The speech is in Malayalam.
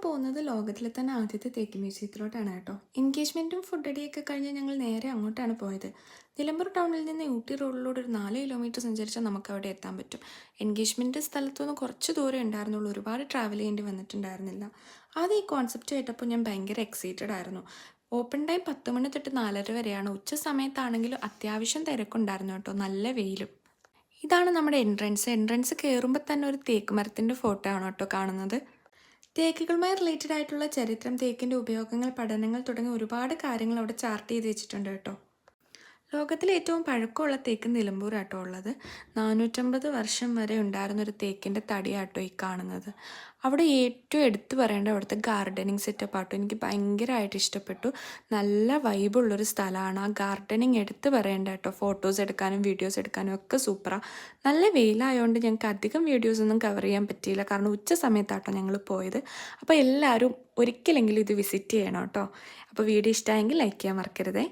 പോകുന്നത് ലോകത്തിലെ തന്നെ ആദ്യത്തെ തേക്ക് മ്യൂസിയത്തിലോട്ടാണ് കേട്ടോ. എൻഗേജ്മെൻറ്റും ഫുഡ് അടിയൊക്കെ കഴിഞ്ഞ് ഞങ്ങൾ നേരെ അങ്ങോട്ടാണ് പോയത്. നിലമ്പൂർ ടൗണിൽ നിന്ന് ഊട്ടി റോഡിലൂടെ ഒരു 4 കിലോമീറ്റർ സഞ്ചരിച്ചാൽ നമുക്ക് അവിടെ എത്താൻ പറ്റും. എൻഗേജ്മെൻറ്റ് സ്ഥലത്തുനിന്ന് കുറച്ച് ദൂരം ഉണ്ടായിരുന്നുള്ളൂ, ഒരുപാട് ട്രാവൽ ചെയ്യേണ്ടി വന്നിട്ടുണ്ടായിരുന്നില്ല. ആദ്യം ഈ കോൺസെപ്റ്റ് കേട്ടപ്പോൾ ഞാൻ ഭയങ്കര എക്സൈറ്റഡ് ആയിരുന്നു. ഓപ്പൺ ടൈം 10 മണി തൊട്ട് 4:30 വരെയാണ്. ഉച്ച സമയത്താണെങ്കിലും അത്യാവശ്യം തിരക്കുണ്ടായിരുന്നു കേട്ടോ, നല്ല വെയിലും. ഇതാണ് നമ്മുടെ എൻട്രൻസ് കയറുമ്പോൾ തന്നെ ഒരു തേക്ക് മരത്തിൻ്റെ ഫോട്ടോ ആണ് കേട്ടോ കാണുന്നത്. തേക്കുകളുമായി റിലേറ്റഡ് ആയിട്ടുള്ള ചരിത്രം, തേക്കിൻ്റെ ഉപയോഗങ്ങൾ, പഠനങ്ങൾ തുടങ്ങി ഒരുപാട് കാര്യങ്ങൾ അവിടെ ചാർട്ട് ചെയ്ത് വെച്ചിട്ടുണ്ട് കേട്ടോ. ലോകത്തിലെ ഏറ്റവും പഴക്കമുള്ള തേക്ക് നിലമ്പൂരാട്ടോ ഉള്ളത്. 450 വർഷം വരെ ഉണ്ടായിരുന്നൊരു തേക്കിൻ്റെ തടിയാട്ടോ ഈ കാണുന്നത്. അവിടെ ഏറ്റവും എടുത്തു പറയേണ്ട അവിടുത്തെ ഗാർഡനിങ് സെറ്റപ്പ് ആട്ടോ. എനിക്ക് ഭയങ്കരമായിട്ട് ഇഷ്ടപ്പെട്ടു. നല്ല വൈബുള്ളൊരു സ്ഥലമാണ്. ആ ഗാർഡനിങ് എടുത്ത് പറയേണ്ട കേട്ടോ. ഫോട്ടോസ് എടുക്കാനും വീഡിയോസ് എടുക്കാനും ഒക്കെ സൂപ്പറാണ്. നല്ല വെയിലായതുകൊണ്ട് ഞങ്ങൾക്ക് അധികം വീഡിയോസൊന്നും കവർ ചെയ്യാൻ പറ്റിയില്ല, കാരണം ഉച്ച സമയത്താട്ടോ ഞങ്ങൾ പോയത്. അപ്പോൾ എല്ലാവരും ഒരിക്കലെങ്കിലും ഇത് വിസിറ്റ് ചെയ്യണം കേട്ടോ. അപ്പോൾ വീഡിയോ ഇഷ്ടമായെങ്കിൽ ലൈക്ക് ചെയ്യാൻ മറക്കരുതേ.